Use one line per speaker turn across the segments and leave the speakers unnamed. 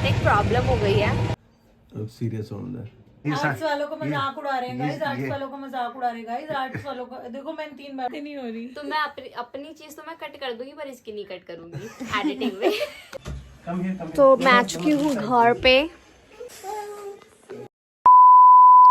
साथ एक प्रॉब्लम हो गई है।
सीरियस होना
आर्ट्स वालों को मजाक उड़ा रहे हैं गाइस, आर्ट्स वालों को मजाक उड़ा रहे हैं गाइस, आर्ट्स वालों को देखो मैंने 3 बार नहीं हो रही।
तो मैं अपनी चीज तो मैं कट कर दूंगी पर इसकी नहीं कट करूंगी एडिटिंग में। तो मैं आ चुकी हूँ घर पे।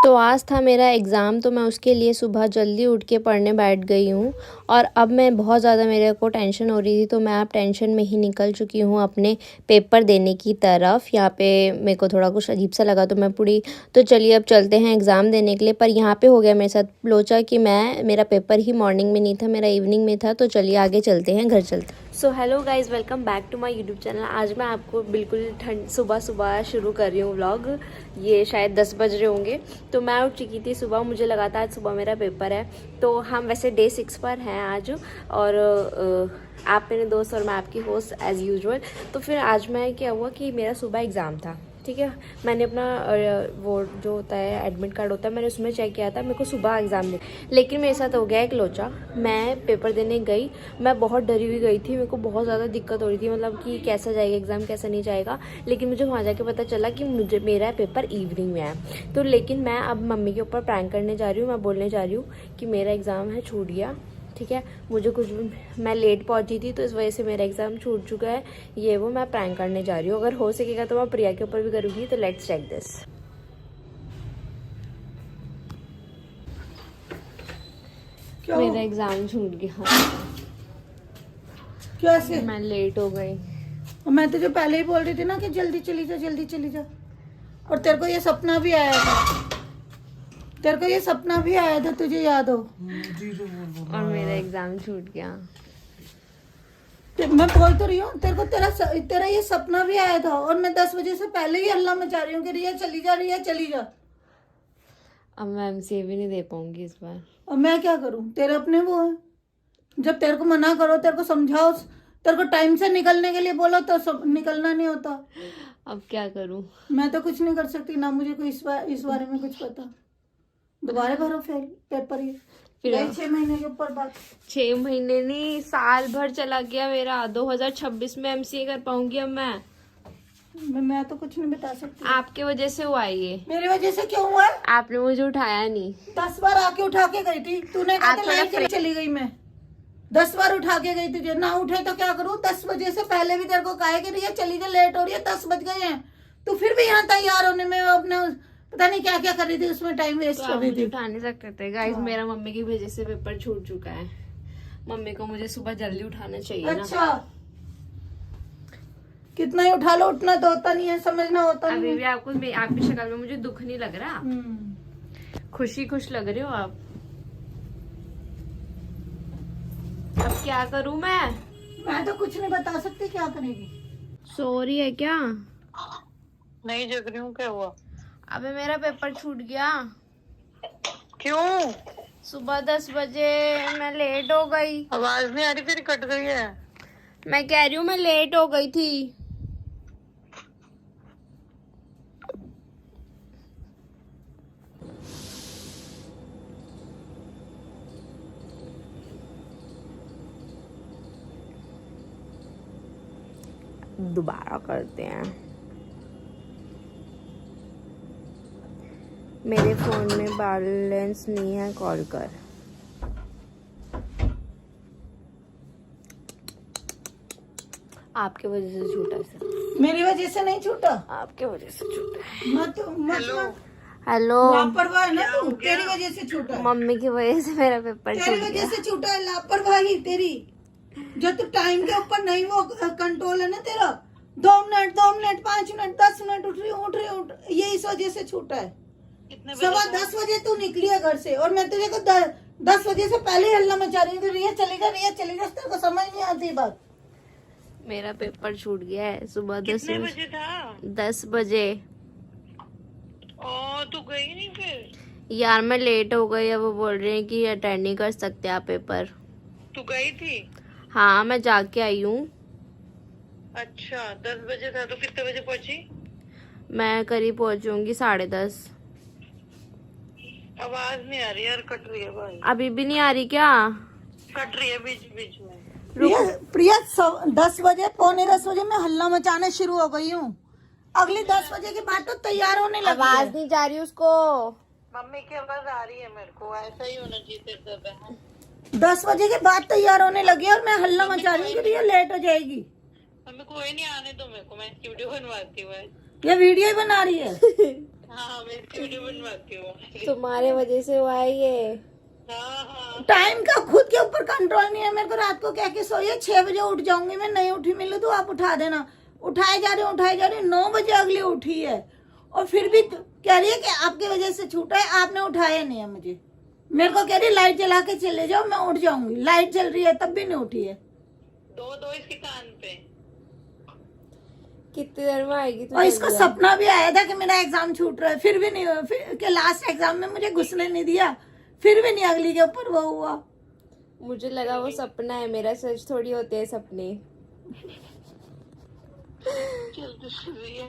तो आज था मेरा एग्ज़ाम, तो मैं उसके लिए सुबह जल्दी उठ के पढ़ने बैठ गई हूँ। और अब मैं बहुत ज़्यादा मेरे को टेंशन हो रही थी, तो मैं अब टेंशन में ही निकल चुकी हूँ अपने पेपर देने की तरफ। यहाँ पे मेरे को थोड़ा कुछ अजीब सा लगा तो मैं पूरी, तो चलिए अब चलते हैं एग्ज़ाम देने के लिए। पर यहाँ पे हो गया मेरे साथ लोचा कि मेरा पेपर ही मॉर्निंग में नहीं था, मेरा इवनिंग में था। तो चलिए आगे चलते हैं, घर चलते हैं। So hello guys, welcome back to my YouTube channel. आज मैं आपको बिल्कुल सुबह शुरू कर रही हूँ व्लॉग। ये शायद 10 बज रहे होंगे। तो मैं उठ चुकी थी सुबह, मुझे लगा था आज सुबह मेरा पेपर है। तो हम वैसे डे 6 पर हैं आज, और आप मेरे दोस्त और मैं आपकी होस्ट एज़ यूजुअल। तो फिर आज मैं क्या हुआ कि मेरा सुबह एग्ज़ाम था, ठीक है। मैंने अपना वो जो होता है एडमिट कार्ड होता है, मैंने उसमें चेक किया था मेरे को सुबह एग्ज़ाम में। लेकिन मेरे साथ हो गया एक लोचा। मैं पेपर देने गई, मैं बहुत डरी हुई गई थी, मेरे को बहुत ज़्यादा दिक्कत हो रही थी, मतलब कि कैसा जाएगा एग्ज़ाम, कैसा नहीं जाएगा। लेकिन मुझे वहाँ जाके पता चला कि मेरा पेपर इवनिंग में है। तो लेकिन मैं अब मम्मी के ऊपर प्रैंक करने जा रही हूँ, मैं बोलने जा रही हूँ कि मेरा एग्ज़ाम है, छूट गया, ठीक है। मुझे मैं लेट पहुंची थी तो इस वजह से मेरा एग्ज़ाम छूट चुका है। ये वो मैं प्रैंक करने जा रही हूँ। अगर हो सकेगा तो मैं प्रिया के ऊपर भी करूँगी। तो लेट्स चेक दिस। मेरा एग्ज़ाम छूट गया।
कैसे?
मैं लेट हो गई।
मैं तुझे पहले ही बोल रही थी ना कि जल्दी चली जा, जल्दी चली जा। और तेरे को ये सपना भी आया था, तेरे को ये सपना भी आया था, तुझे याद हो?
और मेरा एग्ज़ाम छूट गया।
मैं बोल तो रही हूँ तेरे को, तेरा ये सपना भी आया था। और मैं 10 बजे से पहले ही हल्ला मचा रही हूँ कि रिया चली जा, रिया चली जा।
अब मैं एमसीए भी नहीं दे पाऊंगी इस बार।
और मैं क्या करूँ, तेरे अपने वो है। जब तेरे को मना करो, तेरे को समझाओ, तेरे को टाइम से निकलने के लिए बोलो तो निकलना नहीं होता।
अब क्या करूँ?
मैं तो कुछ नहीं कर सकती ना, मुझे कोई इस बारे में कुछ पता। दोबारा भरो फेल पेपर, ये फिर 6 महीने के ऊपर बात।
6 महीने नहीं, साल भर चला गया मेरा। 2026 में एमसीए कर पाऊंगी अब
मैं तो कुछ नहीं बता सकती।
आपके वजह से हुआ ये।
मेरी वजह से क्यों हुआ?
आपने मुझे उठाया नहीं।
10 बार आके उठा के गई थी, तूने कहा कि लाइट के चली गई। मैं 10 बार उठा के गई, तुझे ना उठे तो क्या करूं? 10 बजे से पहले भी तेरे को कहा कि रिया चली जा, लेट हो रही है, 10 बज गए हैं। तू फिर भी यहाँ तैयार होने में अपना पता नहीं क्या क्या कर रही थी, उसमें टाइम वेस्ट कर रही थी।
उठा नहीं सकते थे गाइस, मेरा मम्मी की वजह से पेपर छूट चुका है। मम्मी को मुझे सुबह जल्दी उठाना चाहिए।
अच्छा, कितना ही उठा लो, उठना तो होता नहीं है, समझना होता नहीं है।
अभी भी आपको आपकी शक्ल में मुझे दुख नहीं लग रहा? खुश लग रहे हो आप। अब क्या करूं मैं
तो कुछ नहीं बता सकती क्या करेगी।
सो रही है क्या?
नहीं जग रही हूँ, क्या हुआ?
अबे मेरा पेपर छूट गया।
क्यों?
सुबह 10 बजे मैं लेट हो गई।
आवाज नहीं आ रही, तेरी कट गई है।
मैं कह रही हूँ मैं लेट हो गई थी। दोबारा करते हैं। मेरे फोन में बैलेंस नहीं है, कॉल कर। आपके वजह से छूटा सर।
मेरी वजह से नहीं छूटा,
आपके वजह से छूटा है।
हेलो,
लापरवाह है ना तू, तेरी वजह से छूटा है।
मम्मी की वजह से मेरा पेपर छूट
तेरी
गया।
वजह से छूटा है, लापरवाही तेरी। जो तू टाइम के ऊपर नहीं वो कंट्रोल है ना तेरा। 2 मिनट 5 मिनट 10 मिनट उठ रही, ये इस वजह से छूटा है। 10:15 बजे तू निकली है घर से, और मैं तुझे को 10 बजे से पहले ही हल्ला मचा रही हूँ, रिया चलेगा, तेरे को समझ नहीं आती बात।
मेरा पेपर छूट गया है सुबह 10
बजे था?
10 बजे।
तू गई नहीं फिर?
यार मैं लेट हो गई, अब वो बोल रहे हैं कि अटेंड नहीं कर सकते आप पेपर।
तू गई थी?
हाँ मैं जाके आई हूँ।
अच्छा, 10 बजे था तो कितने बजे पहुंची?
मैं करीब पहुंचूंगी 10:30।
आवाज नहीं आ रही यार, कट रही है भाई।
अभी भी नहीं आ रही क्या?
कट रही है बीच बीच में।
प्रिया 10 बजे 9:45 बजे मैं हल्ला मचाना शुरू हो गई हूँ। अगले 10 बजे के बाद तो तैयार होने लगी
आवाज
है।
नहीं जा रही उसको।
मम्मी की आवाज आ रही है मेरे को, ऐसा ही होना चाहिए तेरे से बहन।
10 बजे के बाद तैयार होने लगी है और मैं हल्ला मचा रही हूँ कि ये लेट हो जाएगी।
मम्मी कोई नहीं, आने दो मेरे को, मैं इसकी वीडियो बनवाती हूँ।
ये वीडियो ही बना रही है।
हाँ मैं इसकी वीडियो बनवाती हूँ।
तुम्हारे वजह से हुआ है ये।
हाँ हाँ
टाइम का खुद के ऊपर कंट्रोल नहीं है। मेरे को रात को कह के सोइए 6 बजे उठ जाऊंगी मैं, नहीं उठी मिलू तो आप उठा देना। उठाए जा रही 9 बजे अगली उठी है और फिर भी कह रही है कि आपकी वजह से छूटा है, आपने उठाया नहीं है मुझे। मेरे को कह रही लाइट जला के चले जाओ, मैं उठ जाऊंगी। लाइट चल रही है तब भी नहीं उठी है।
दो इसके कान पे।
कितनी देर में आएगी तू?
और इसको
जल्दी आ।
सपना भी आया था कि मेरा एग्जाम छूट रहा है, फिर भी नहीं हुआ। फिर के लास्ट एग्जाम में मुझे घुसने नहीं दिया, फिर भी नहीं अगली के ऊपर वो हुआ।
मुझे लगा वो सपना है मेरा, सच थोड़ी होते हैं सपने।
जल्दी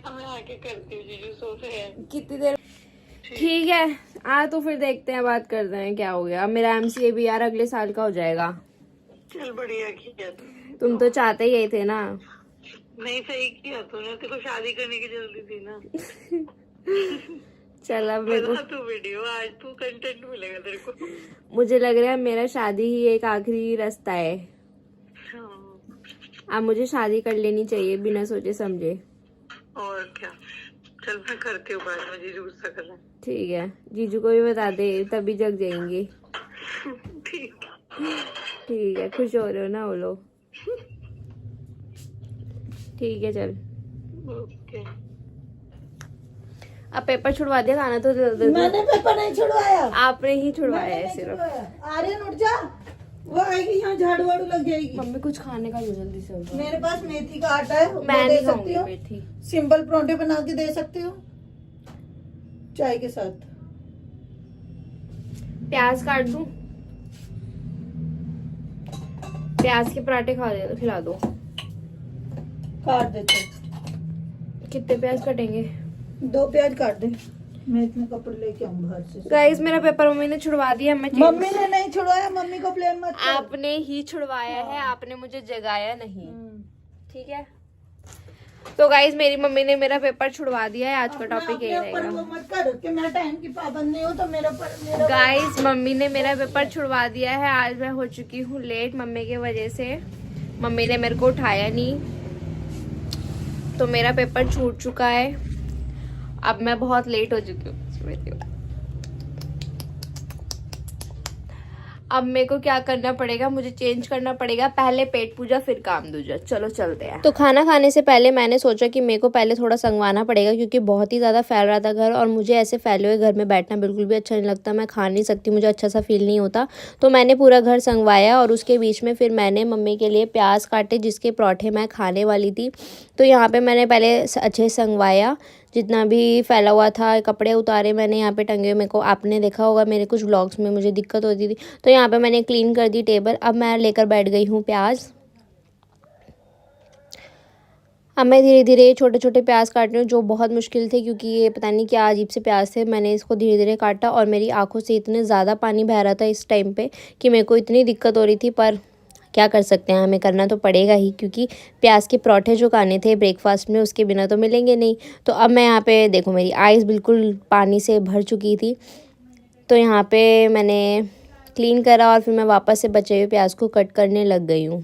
मैं आके करती हूँ, जीजू सो रहे हैं।
कितनी देर? ठीक है आ, तो फिर देखते हैं, बात करते हैं क्या हो गया। अब मेरा एमसीए भी यार अगले साल का हो जाएगा।
चल बढ़िया किया
तुम तो चाहते ही थे ना।
नहीं सही किया तूने, तेरे को शादी करने की जल्दी थी ना।
चल अब मेरे को,
बना तू वीडियो, आज तू कंटेंट मिलेगा तेरे को।
मुझे लग रहा है मेरा शादी ही एक आखिरी रास्ता है।
हाँ,
अब मुझे शादी कर लेनी चाहिए बिना सोचे समझे।
और क्या। चल मैं करती हूँ बाद में, जीजू गुस्सा कर रहा है।
ठीक है, जीजू को भी बता दे तभी जग जाएंगे।
ठीक
ठीक है, खुश हो रहे हो ना वो लोग? ठीक है चल।
ओके।
अब पेपर छुड़वा दिया, खाना तो दे दो।
मैंने पेपर नहीं छुड़वाया,
आपने ही छुड़वाया है सिर्फ।
आर्यन उठ जा, वो आएगी यहाँ झाड़ू वाड़ू लग जाएगी।
मम्मी कुछ खाने का जो जल्दी से होगा।
मेरे पास मेथी का आटा है, वो
मैं
दे
नहीं
सकती
खाऊंगी
हो।
मेथी।
सिंपल परांठे बना के दे सकती हो चाय के साथ।
प्याज काट दूं? प्याज के पराठे खिला दो।
काट देते,
कितने प्याज कटेंगे?
2 प्याज काट दे। मैं इतने कपड़े लेके आऊँ बाहर से।
गाइस मेरा पेपर मम्मी ने छुड़वा दिया। मैं
मम्मी ने नहीं छुड़वाया, मम्मी को ब्लेम मत कर।
आपने ही छुड़वाया है, आपने मुझे जगाया नहीं। ठीक है, तो गाइस मेरी मम्मी ने मेरा पेपर छुड़वा दिया है। आज का टॉपिक यही
अपने ऊपर
रहेगा।
वो मत कर कि मैं टाइम की पाबंद नहीं हूँ तो मेरे ऊपर मेरा।
गाइस मम्मी ने मेरा पेपर छुड़वा दिया है। आज मैं हो चुकी हूँ लेट मम्मी की वजह से। मम्मी ने मेरे को उठाया नहीं तो मेरा पेपर छूट चुका है। अब मैं बहुत लेट हो चुकी हूँ। अब मेरे को क्या करना पड़ेगा, मुझे चेंज करना पड़ेगा। पहले पेट पूजा फिर काम दूजा। चलो चलते हैं। तो खाना खाने से पहले मैंने सोचा कि मेरे को पहले थोड़ा संगवाना पड़ेगा, क्योंकि बहुत ही ज़्यादा फैल रहा था घर और मुझे ऐसे फैले हुए घर में बैठना बिल्कुल भी अच्छा नहीं लगता। मैं खा नहीं सकती, मुझे अच्छा सा फील नहीं होता। तो मैंने पूरा घर संगवाया और उसके बीच में फिर मैंने मम्मी के लिए प्याज काटे जिसके पराठे मैं खाने वाली थी। तो यहाँ पर मैंने पहले अच्छे संगवाया, जितना भी फैला हुआ था। कपड़े उतारे मैंने यहाँ पे टंगे। मेरे को आपने देखा होगा मेरे कुछ व्लॉग्स में मुझे दिक्कत होती थी, तो यहाँ पे मैंने क्लीन कर दी टेबल। अब मैं लेकर बैठ गई हूँ प्याज। अब मैं धीरे धीरे छोटे छोटे प्याज काट रही हूँ, जो बहुत मुश्किल थे क्योंकि ये पता नहीं क्या अजीब से प्याज थे। मैंने इसको धीरे धीरे काटा और मेरी आंखों से इतने ज़्यादा पानी बह रहा था इस टाइम पे कि मेरे को इतनी दिक्कत हो रही थी। पर क्या कर सकते हैं, हमें करना तो पड़ेगा ही, क्योंकि प्याज के पराठे जो खाने थे ब्रेकफास्ट में उसके बिना तो मिलेंगे नहीं। तो अब मैं यहाँ पे देखो मेरी आइज़ बिल्कुल पानी से भर चुकी थी। तो यहाँ पे मैंने क्लीन करा और फिर मैं वापस से बचे हुए प्याज को कट करने लग गई हूँ।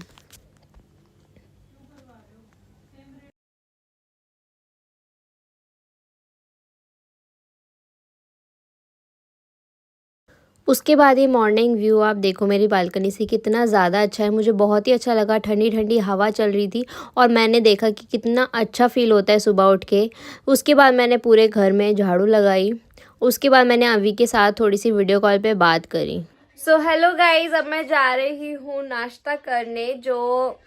उसके बाद ये मॉर्निंग व्यू आप देखो मेरी बालकनी से कितना ज़्यादा अच्छा है। मुझे बहुत ही अच्छा लगा, ठंडी ठंडी हवा चल रही थी और मैंने देखा कि कितना अच्छा फील होता है सुबह उठ के। उसके बाद मैंने पूरे घर में झाड़ू लगाई। उसके बाद मैंने अवी के साथ थोड़ी सी वीडियो कॉल पे बात करी। सो हेलो गाइज, अब मैं जा रही हूँ नाश्ता करने। जो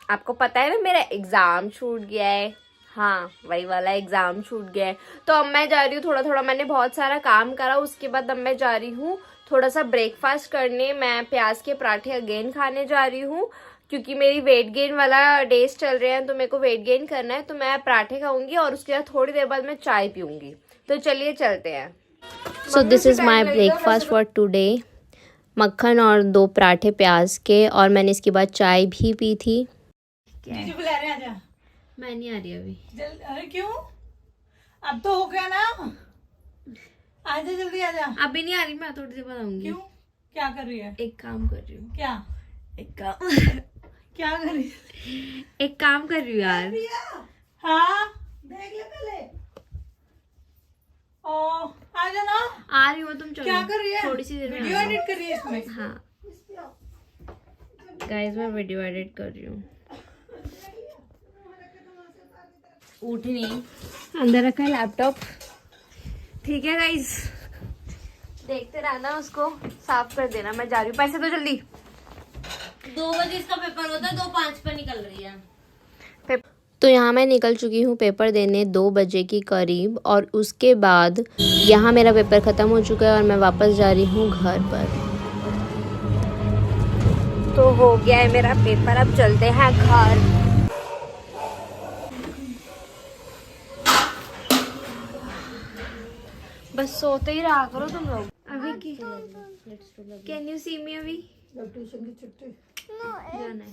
आपको पता है ना मेरा एग्ज़ाम छूट गया है। हाँ, वही वाला एग्ज़ाम छूट गया है। तो अब मैं जा रही हूँ, थोड़ा थोड़ा मैंने बहुत सारा काम करा। उसके बाद अब मैं जा रही हूँ थोड़ा सा ब्रेकफास्ट करने। मैं प्याज के पराठे अगेन खाने जा रही हूँ क्योंकि मेरी वेट गेन वाला डेज चल रहे हैं, तो मेरे को वेट गेन करना है। तो मैं पराठे खाऊंगी और उसके बाद थोड़ी देर बाद मैं चाय पीऊँगी। तो चलिए चलते हैं। So this is my breakfast for today. मक्खन और 2 पराठे प्याज के, और मैंने इसके बाद चाय भी पी थी।
जीजू बुला रहे हैं, आजा।
मैं नहीं आ रही अभी।
अरे क्यों? अब तो हो गया ना, आजा जल्दी आजा।
अभी नहीं आ रही, मैं थोड़ी देर बाद आऊंगी।
क्यों? क्या कर रही है?
एक काम कर रही हूँ।
क्या?
एक काम
क्या कर रही है?
एक काम कर रही हूँ यार।
हाँ देख ले पहले। ओ आजा ना।
आ रही हूँ, तुम चलो।
क्या कर रही है?
थोड़ी सी देर में
वीडियो
आ रही
एडिट कर रही है इसमें।
हूँ। हाँ गाइस, मैं वीडियो एडिट कर रही हूँ। उठ नहीं, अंदर रखा है लैपटॉप। ठीक है गाइस, देखते रहना, उसको साफ कर देना। मैं जा रही हूँ। पैसे तो जल्दी।
2 बजे इसका पेपर होता है, 2:05 पर निकल रही है।
तो यहाँ मैं निकल चुकी हूँ पेपर देने 2 बजे के करीब, और उसके बाद यहाँ मेरा पेपर ख़त्म हो चुका है और मैं वापस जा रही हूँ घर पर। तो हो गया है मेरा पेपर, अब चलते हैं घर। बस सोते ही रहा करो तुम लोग। अभी की कैन यू सी मी? अभी
ट्यूशन की छुट्टी
जाना है।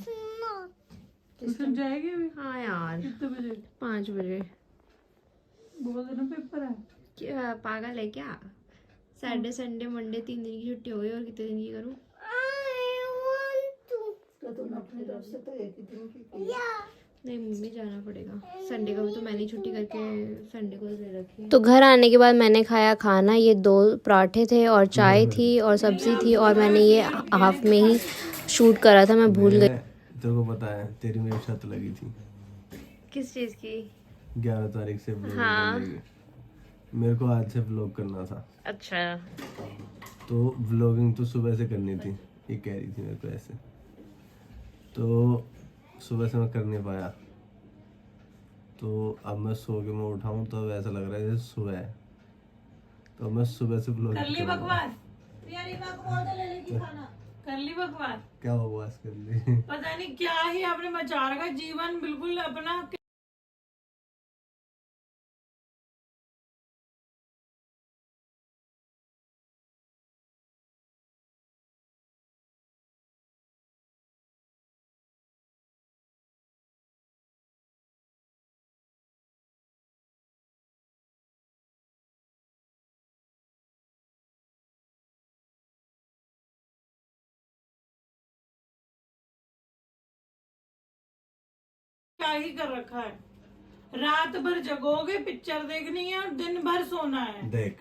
ट्यूशन जाएगी अभी?
हाँ यार,
कितने बजे?
5 बजे।
बहुत दिन पेपर है।
क्या पागल है क्या? सैटरडे संडे मंडे 3 दिन की छुट्टी हो गई, और कितने दिन की करूँ?
तो तुमने अपनी तरफ से तो एक ही दिन की
नहीं, मम्मी जाना पड़ेगा। संडे का भी तो मैंने छुट्टी करके संडे को दे रखी है। तो घर आने के बाद मैंने खाया खाना। ये 2 पराठे थे और चाय थी और सब्जी थी, और मैंने ये हाफ में ही शूट करा था, मैं भूल गई।
तेरे को पता है तेरी मेरी शर्त लगी थी
किस चीज़ की?
11 तारीख से व्लॉग
हाँ।
करने की। मेरे को आज से व्लॉग करना था,
अच्छा।
तो व्लॉगिंग तो सुबह से करनी थी, ये कह रही थी मेरे को ऐसे। तो सुबह से मैं कर नहीं पाया, तो अब मैं सो के मैं उठाऊं तो ऐसा लग रहा है जैसे सुबह है, तो मैं सुबह से व्लॉग
कर ली बकवास। ले लेगी खाना। कर ली बकवास।
क्या बकवास कर ली?
पता नहीं क्या ही आपने बचा रखा जीवन बिल्कुल अपना। क्या ही कर रखा है, रात भर जगोगे, पिक्चर देखनी है और दिन भर सोना है।
देख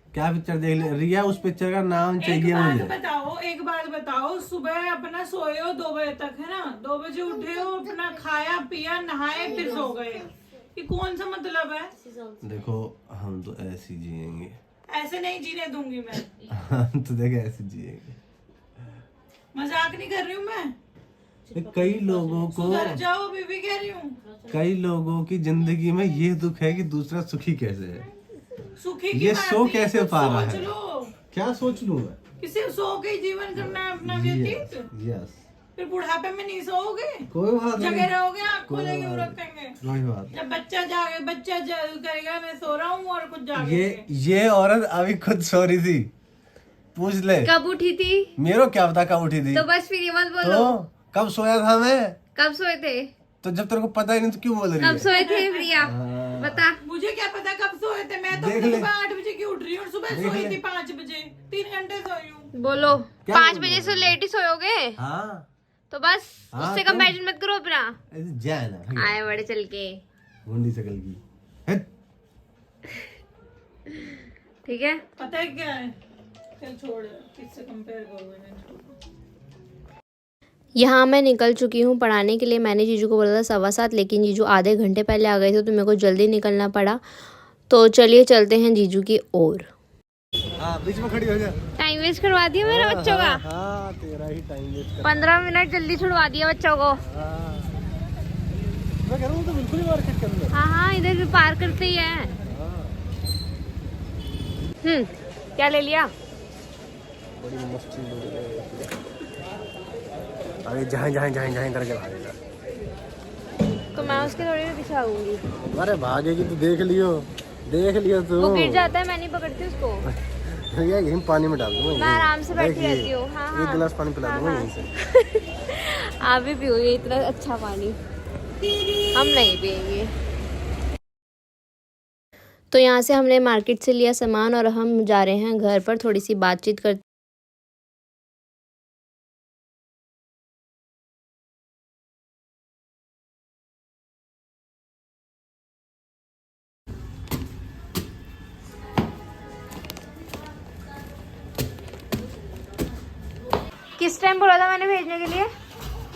क्या पिक्चर देख ले रिया, उस पिक्चर का नाम चाहिए मुझे।
एक बात बताओ, सुबह अपना सोए हो 2 बजे तक, है ना? 2 बजे उठे हो, अपना खाया पिया नहाए फिर सो गए, ये कौन सा मतलब है?
देखो हम तो ऐसे ही जिएंगे।
ऐसे नहीं जीने दूंगी मैं।
हम तो देख ऐसे जिएंगे।
मजाक नहीं कर रही हूँ मैं।
कई लोगों को
सुधर जाओ, बीबी कह रही हूँ।
कई लोगों की जिंदगी में ये दुख है कि दूसरा सुखी कैसे है,
सुखी की
ये
बात
सो
नहीं,
कैसे
कुछ
पा रहा
सोच
है।
लो।
क्या सोच लूं मैं?
किसी सो के ही जीवन करना है अपना व्यतीत।
यस,
फिर बुढ़ापे में नहीं सोओगे,
कोई बात
जगह
नहीं,
रहोगे, आँख
कोई
खोलेंगे
बात
और
नहीं।
रखेंगे।
कोई बात
जब बच्चा करेगा मैं सो रहा हूँ और कुछ
नहीं।
जागेंगे।
ये औरत अभी खुद सो रही थी, पूछ ले।
कब उठी थी?
मेरे को क्या पता कब उठी थी।
तो बस फिर ये मत बोलो।
तो कब सोया था मैं?
कब सोए थे?
तो जब तेरे को पता ही नहीं तो क्यों बोल रही
कब
है?
सोए थे प्रिया?
हाँ।
बता।
मुझे क्या पता कब सोए थे, मैं तो
देख ले।
सुबह 8 बजे की उठ रही हूँ और सुबह
देख
सोई
ले।
थी 5 बजे, 3 घंटे सोई हूँ।
बोलो।
क्या
5
बोल
बजे
रहे
से
हो?
लेट ही सोयोगे?
हाँ
तो बस
हाँ,
उससे
तुम-
कंपैरिजन मत करो अपना।
ऐसे जाए ना
आए बड़े चल के।
गुंडी शकल की। हट।
ठीक है।
पता है क्या है, चल छोड़, किससे कंपेयर करोगे? नहीं छोड़।
यहाँ मैं निकल चुकी हूँ पढ़ाने के लिए। मैंने जीजू को बोला था 7:15, लेकिन जीजू आधे घंटे पहले आ गए थे, तो मेरे को जल्दी निकलना पड़ा। तो चलिए चलते हैं जीजू की ओर।
हाँ बीच में खड़ी हो जा।
टाइम वेस्ट करवा दिया मेरे बच्चों का।
हाँ तेरा ही टाइम वेस्ट कर।
15 मिनट जल्दी छुड़वा दिया बच्चों को।
हाँ। मैं कह रहा हूँ तो बिल्कुल ही मार्केट के अंदर।
हाँ हाँ, इधर भी पार करते ही है। क्या ले लिया?
बड़ी मस्ती अरे जहाँ जहाँ जहाँ जहाँ करके भागेगा।
तो मैं उसके थोड़ी भी पीछे आऊंगी।
अरे भागेगी तो देख लियो तू।
वो गिर जाता है, मैं नहीं पकड़ती उसको।
भैया यहीं पानी में डाल दूंगा।
मैं आराम से बैठी रहती हूँ। हाँ हाँ।
एक गिलास पानी पिला दूंगा
हाँ,
यहीं से।
आप भी पियोगे इतना अच्छा पानी। हम नहीं पिएंगे। तो यहाँ से हमने मार्केट से लिया सामान और हम जा रहे हैं घर पर थोड़ी सी बातचीत करते। किस टाइम बोला था मैंने भेजने के लिए?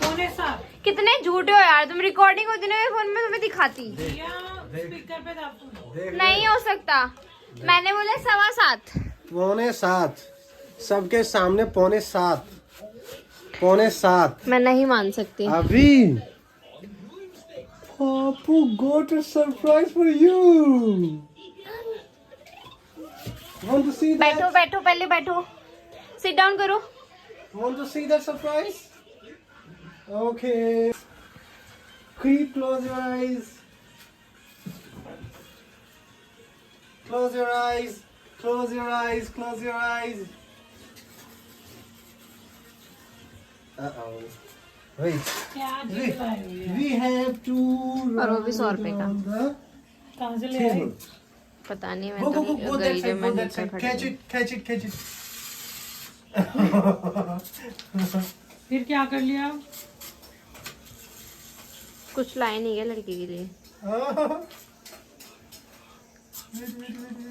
6:45।
कितने झूठे हो यार तुम। रिकॉर्डिंग होती ना फोन में तुम्हें दिखाती।
स्पीकर पे दाब।
नहीं हो सकता। मैंने बोला 7:15।
6:45 सबके सामने 6:45 6:45
मैं नहीं मान सकती।
अभी पापू got a surprise for you. Want to see that?
बैठो बैठो पहले बैठो। सिट डाउन करो।
Want to see that surprise? Okay. Close your eyes. Close your eyes. Close your eyes. Close your eyes. Uh-oh. Wait. We have to.
और वो भी 100 रुपए का।
कहाँ से ले आए?
पता नहीं
Go, go,
मैं
go,
तो
that
गई
side,
जब मैं
go that
नीचे
side.
खड़ी
Catch
हूँ।
it, catch it, catch it.
फिर क्या कर लिया?
कुछ लाए नहीं है लड़की के लिए।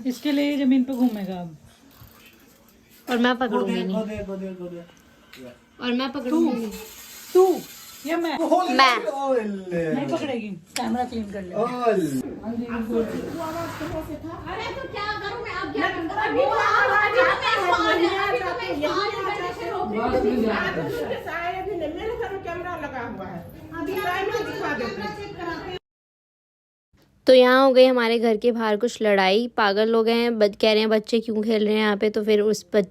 इसके लिए जमीन पे घूमेगा अब।
और मैं
Go
पकड़ूंगी
there,
नहीं।
go there, go there, go there.
और मैं पकड़ूंगी नहीं।
तू या मैं?
मैं।
नहीं पकड़ेगी। कैमरा क्लीन कर ले।
अरे तो क्या करूं मैं अब? क्या करूं?
तो यहाँ हो गई हमारे घर के बाहर कुछ लड़ाई। पागल लोग हैं। कह रहे हैं बच्चे क्यों खेल रहे हैं यहाँ पे। तो फिर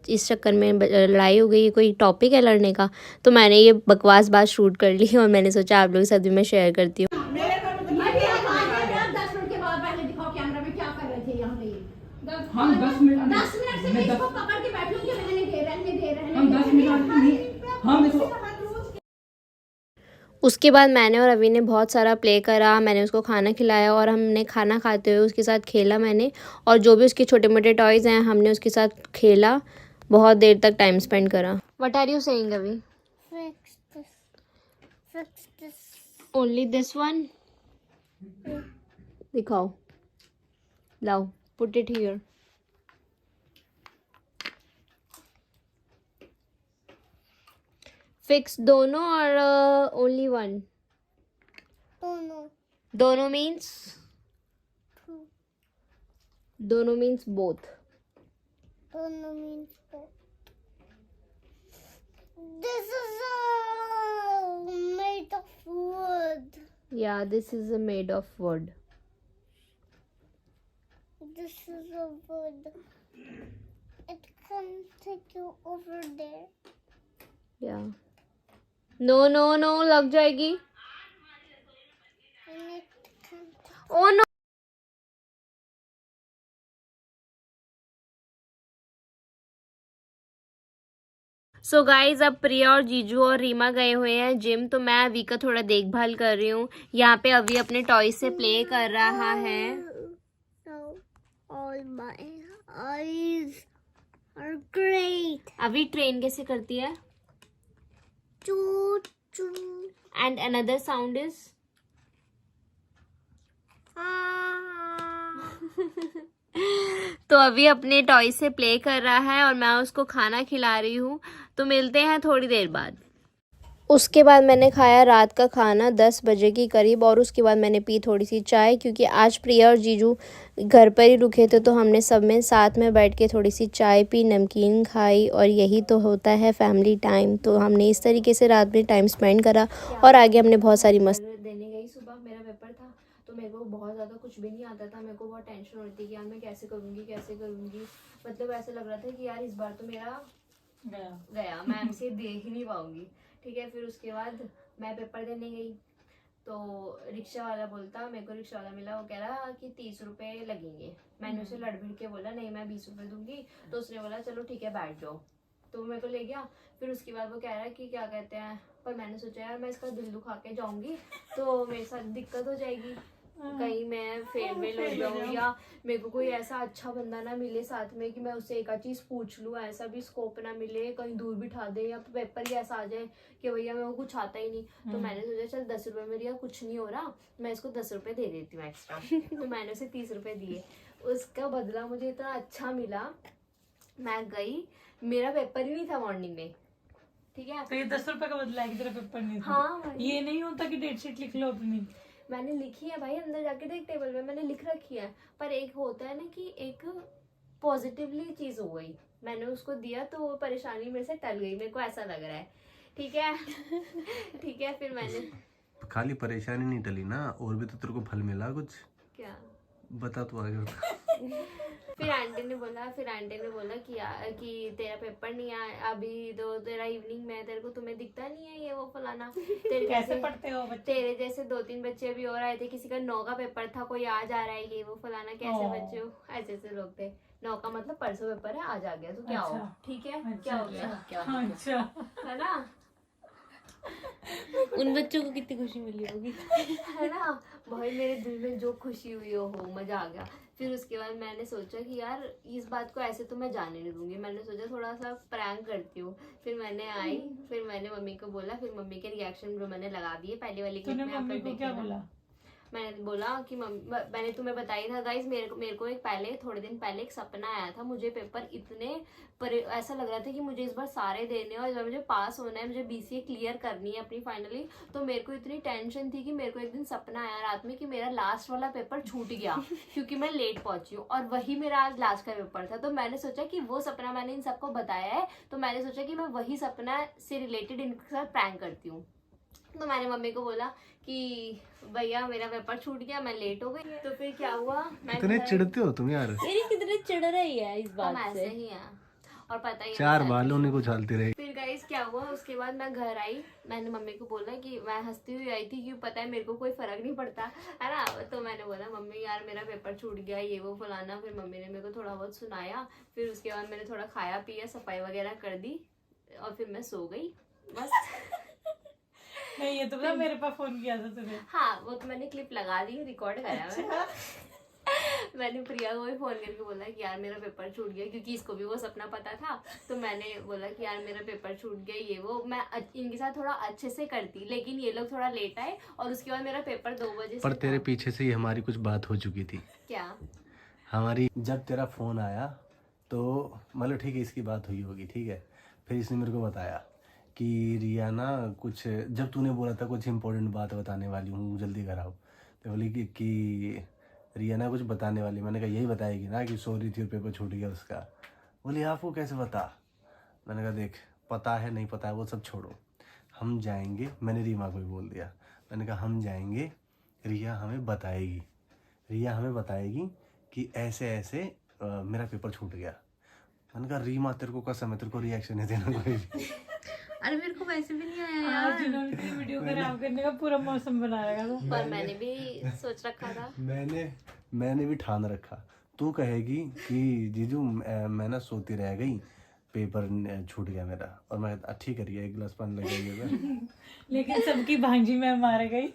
इस चक्कर में लड़ाई हो गई। कोई टॉपिक है लड़ने का। तो मैंने ये बकवास बात शूट कर ली और मैंने सोचा आप लोगों के साथ भी मैं शेयर करती हूँ।
10 मिनट के बाद पहले दिखाओ कैमरा में क्या कर रहे थे यहाँ पे।
हम 10 मिनट
10 मिनट से मैं इसको पकड़ के बैठी हूँ कि रहने दे रहने दे रहने
हम 10 मिनट हम देखो।
उसके बाद मैंने और अभी ने बहुत सारा प्ले करा। मैंने उसको खाना खिलाया और हमने खाना खाते हुए उसके साथ खेला मैंने। और जो भी उसके छोटे मोटे टॉयज़ हैं हमने उसके साथ खेला। बहुत देर तक टाइम स्पेंड करा। व्हाट आर यू सेइंग अभी?
Fix this.
Only this one. दिखाओ। लाओ पुट इट हियर। फिक्स दोनों और ओनली वन? दोनों मीन्स? दोनों means both.
This is made of wood.
Yeah, this is made of wood.
This is a wood. It can take you over there.
Yeah. No, no, no, लग जाएगी।
And it can
Oh no. So guys अब प्रिया और जीजू और रीमा गए हुए हैं gym. तो मैं अभी का थोड़ा देखभाल कर रही हूँ। यहाँ पे अभी अपने टॉय से प्ले कर रहा है।
So all my eyes are great.
अभी ट्रेन कैसे करती है?
Choo choo.
And another sound is तो अभी अपने टॉय से प्ले कर रहा है और मैं उसको खाना खिला रही हूँ। तो मिलते हैं थोड़ी देर बाद। उसके बाद मैंने खाया रात का खाना 10 बजे के करीब। और उसके बाद मैंने पी थोड़ी सी चाय क्योंकि आज प्रिया और जीजू घर पर ही रुके थे। तो हमने सब में साथ में बैठ के थोड़ी सी चाय पी, नमकीन खाई। और यही तो होता है फैमिली टाइम। तो हमने इस तरीके से रात में टाइम स्पेंड करा और आगे हमने बहुत सारी मस्ती देने गई। सुबह मेरा पेपर था तो मेरे को बहुत ज़्यादा कुछ भी नहीं आता था। मेरे को बहुत टेंशन हो रही थी कि यार मैं कैसे करूँगी। मतलब ऐसा लग रहा था कि यार इस बार तो मेरा गया, मैं एमसीए दे ही नहीं पाऊंगी। ठीक है, फिर उसके बाद मैं पेपर देने गई तो रिक्शा वाला बोलता, मेरे को रिक्शा वाला मिला, वो कह रहा कि 30 रुपये लगेंगे। मैंने उसे लड़ भिड़ के बोला नहीं मैं 20 रुपये दूंगी। तो उसने बोला चलो ठीक है बैठ जाओ। तो मेरे को ले गया। फिर उसके बाद वो कह रहा है कि क्या कहते हैं पर मैंने सोचा यार मैं इसका दिल दुखा के जाऊंगी तो मेरे साथ दिक्कत हो जाएगी, कहीं मैं फेल वेल हो जाऊँ या मेरे को कोई ऐसा अच्छा बंदा ना मिले साथ में कि मैं उससे एक आध चीज़ पूछ लूँ, ऐसा भी स्कोप ना मिले, कहीं दूर बिठा दे या पेपर ही ऐसा आ जाए कि भैया मेरे को कुछ आता ही नहीं। तो मैंने सोचा चल 10 रुपये में रिया कुछ नहीं हो रहा, मैं इसको 10 रुपये दे देती हूँ एक्स्ट्रा। तो मैंने उसे 30 रुपये दिए, उसका बदला मुझे इतना अच्छा मिला। मैं गई, मेरा पेपर ही नहीं था मॉर्निंग में, ठीक है।
तो ये 10 रुपए का बदला है कि तेरा पेपर नहीं था।
हाँ भाई।
ये नहीं होता कि डेट शीट लिख लो अपनी।
मैंने लिखी है भाई, अंदर जाके देख टेबल में मैंने लिख रखी है, पर एक होता है ना कि एक पॉजिटिवली चीज हो गई, मैंने उसको दिया तो वो परेशानी मेरे से टल गई, मेरे को ऐसा लग रहा है, ठीक है। ठीक है, फिर मैंने
खाली परेशानी नहीं टली ना, और भी तो तेरे को फल मिला कुछ,
क्या
बता तू आगे बता।
फिर आंटी ने बोला कि तेरा पेपर नहीं है अभी, तो तेरा इवनिंग में तेरे को तुम्हें दिखता नहीं है ये वो फलाना, तेरे
कैसे पढ़ते हो बच्चे?
तेरे जैसे 2-3 बच्चे अभी और आए थे, किसी का 9 का पेपर था, कोई आज आ रहा है ये वो फलाना, कैसे बच्चे हो, ऐसे ऐसे लोग थे। 9 का मतलब परसों पेपर है, आज आ गया तो क्या हो, ठीक है, क्या हो गया, क्या
अच्छा
है ना।
उन बच्चों को कितनी खुशी मिली होगी।
है ना भाई, मेरे दिल में जो खुशी हुई हो मजा आ गया। फिर उसके बाद मैंने सोचा कि यार इस बात को ऐसे तो मैं जाने नहीं दूंगी, मैंने सोचा थोड़ा सा प्रैंक करती हूँ। फिर मैंने आई, फिर मैंने मम्मी को बोला, फिर मम्मी के रिएक्शन जो मैंने लगा दिए पहले वाली क्लिप में,
मम्मी को क्या बोला?
मैंने बोला कि मैंने तुम्हें बताया था गाइस, मेरे को एक थोड़े दिन पहले एक सपना आया था, मुझे पेपर इतने ऐसा लग रहा था कि मुझे इस बार सारे देने और जब मुझे पास होना है, मुझे BCA क्लियर करनी है अपनी फाइनली, तो मेरे को इतनी टेंशन थी कि मेरे को एक दिन सपना आया रात में कि मेरा लास्ट वाला पेपर छूट गया क्योंकि मैं लेट पहुंची हूँ, और वही मेरा आज लास्ट का पेपर था। तो मैंने सोचा कि वो सपना मैंने इन सबको बताया है, तो मैंने सोचा कि मैं वही सपना से रिलेटेड इनके साथ प्रैंक करती हूँ। तो मैंने मम्मी को बोला कि भैया मेरा पेपर छूट गया, मैं लेट हो गई। तो फिर क्या हुआ,
कितने चिढ़ते हो तुम यार,
मेरी कितने चिढ़ रही है इस
हम
बात
ऐसे
से।
ही हैं, और पता ही है
4 बालों ने कुछ चलती रही।
फिर गाइस क्या हुआ, उसके बाद मैं घर आई, मैंने मम्मी को बोला कि मैं हंसती हुई आई थी, क्यों पता है मेरे को कोई फर्क नहीं पड़ता है ना। तो मैंने बोला मम्मी यार मेरा पेपर छूट गया ये वो फलाना। फिर मम्मी ने मेरे को थोड़ा बहुत सुनाया, फिर उसके बाद मैंने थोड़ा खाया पिया, सफाई वगैरह कर दी, और फिर मैं सो गई बस।
नहीं ये तो ना मेरे पास फोन किया था तूने।
हाँ वो तो मैंने क्लिप लगा दी, रिकॉर्ड करा मैंने प्रिया को भी फोन करके बोला कि यार मेरा पेपर छूट गया, क्योंकि इसको भी वो सपना पता था। तो मैंने बोला कि यार मेरा पेपर छूट गया ये वो, मैं इनके साथ थोड़ा अच्छे से करती, लेकिन ये लोग थोड़ा लेट आए, और उसके बाद मेरा पेपर 2 बजे
पर
से
तेरे
था।
पीछे से ही हमारी कुछ बात हो चुकी थी।
क्या?
हमारी जब तेरा फोन आया तो मतलब ठीक है इसकी बात हुई होगी, ठीक है। फिर इसने मेरे को बताया कि रिया ना कुछ, जब तूने बोला था कुछ इम्पोर्टेंट बात बताने वाली हूँ जल्दी घर आओ, तो बोली कि रिया ना कुछ बताने वाली। मैंने कहा यही बताएगी ना कि सो रही थी और पेपर छूट गया उसका। बोली आपको कैसे पता? मैंने कहा देख पता है नहीं पता है वो सब छोड़ो, हम जाएंगे। मैंने रीमा को भी बोल दिया, मैंने कहा हम जाएंगे, रिया हमें बताएगी कि ऐसे ऐसे मेरा पेपर छूट गया। मैंने कहा रीमा तेरे को कसम है तेरे को रिएक्शन नहीं देना कोई भी।
अरे मेरे को वैसे भी नहीं आया
आज
यार।
इन्होंने तेरी वीडियो खराब करने का पूरा मौसम बना रखा था।
पर मैंने भी सोच रखा था।
मैंने भी ठान रखा। तू कहेगी कि जीजू मैं ना सोती रह गई, पेपर छूट गया मेरा, और मैं ठीक है रिया 1 गिलास पानी लगाइएगा।
लेकिन सबकी भांजी मैं मार गई।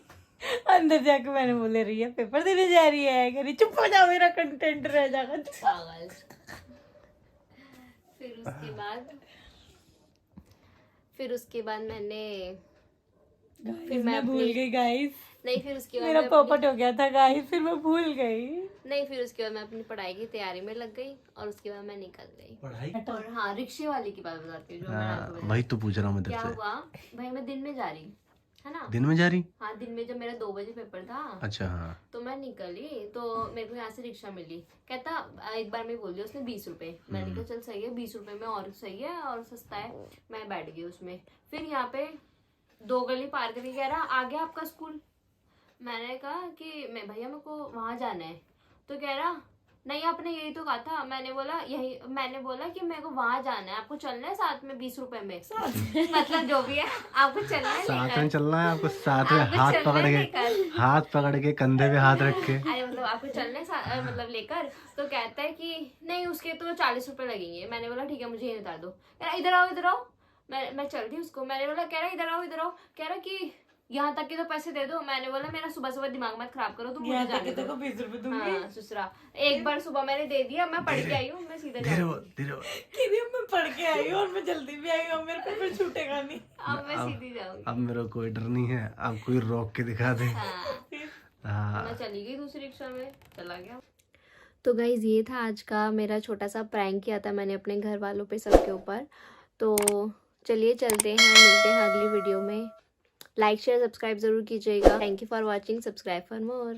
अंदर जाके मैंने बोले रही है पेपर देने जा रही है, कह रही चुप हो जा मेरा कंटेंट रह जाएगा।
पागल। फिर उसके बाद मैंने
मैं भूल गई गाइस।
नहीं फिर उसके बाद
मेरा
मैं
पोपट हो गया था गाइस, फिर मैं भूल गई।
नहीं फिर उसके बाद मैं अपनी पढ़ाई की तैयारी में लग गई, और उसके बाद मैं निकल गई।
पढ़ाई
और हाँ रिक्शे वाली की बात बताती हूँ जो मैं आपको बताई।
वही तो पूछ रहा हूँ मैं
क्या
तेरे से।
हुआ भाई, मैं दिन में जा रही है ना।
दिन में जा रही?
हाँ दिन में, जब मेरा 2 बजे पेपर था।
अच्छा हाँ।
तो मैं निकली, तो मेरे को यहाँ से रिक्शा मिली, कहता एक बार में बोल दिया उसने 20 रुपए। मैंने कहा चल सही है 20 रुपए में और सही है और सस्ता है, मैं बैठ गई उसमें। फिर यहाँ पे 2 गली पार करके कह रहा आ गया आपका स्कूल। मैंने कहा कि मैं भैया मेरे को वहां जाना है। तो कह रहा नहीं आपने यही तो कहा था। मैंने बोला कि मेरे को वहां जाना है, आपको चलना है साथ में 20 रुपए में। मतलब जो भी है आपको चलना है
साथ में चलना है आपको, साथ में
आपको
हाथ
चलना
पकड़
है
के, हाथ पकड़ के कंधे पे हाथ रख के।
अरे मतलब आपको चलने मतलब लेकर। तो कहता है कि नहीं उसके तो 40 रुपए लगेंगे। मैंने बोला ठीक है मुझे ये उतार दो। इधर आओ मैं चल दी उसको, मैंने बोला कह रहा इधर आओ, कह रहा कि यहाँ तक के तो पैसे दे दो। मैंने बोला मेरा सुबह सुबह दिमाग मत खराब करो, तुम मुझे
यहाँ तक
जाने
के
दो।
तो 20 रुपए दूंगी।
हाँ ससुरा, एक बार सुबह मैंने दे दिया, मैं पढ़ के आई हूँ, मैं सीधा
धीरे
जाऊंगी।
बोल, धीरे बोल।
कि मैं पढ़ के आई हूँ और मैं जल्दी भी आई हूँ, मेरे पेपर छूटेगा नहीं।
अब मैं सीधी जाऊंगी।
अब मेरा कोई डर नहीं है, अब कोई रोक के दिखा दे। हाँ
मैं चली गई दूसरी रिक्शा में, चला गया। तो गाइज ये था आज का मेरा छोटा सा प्रैंक किया था मैंने अपने घर वालों पे सबके ऊपर। तो चलिए चलते हैं, मिलते हैं अगली वीडियो में। लाइक शेयर सब्सक्राइब ज़रूर कीजिएगा। Thank you for watching, subscribe for more.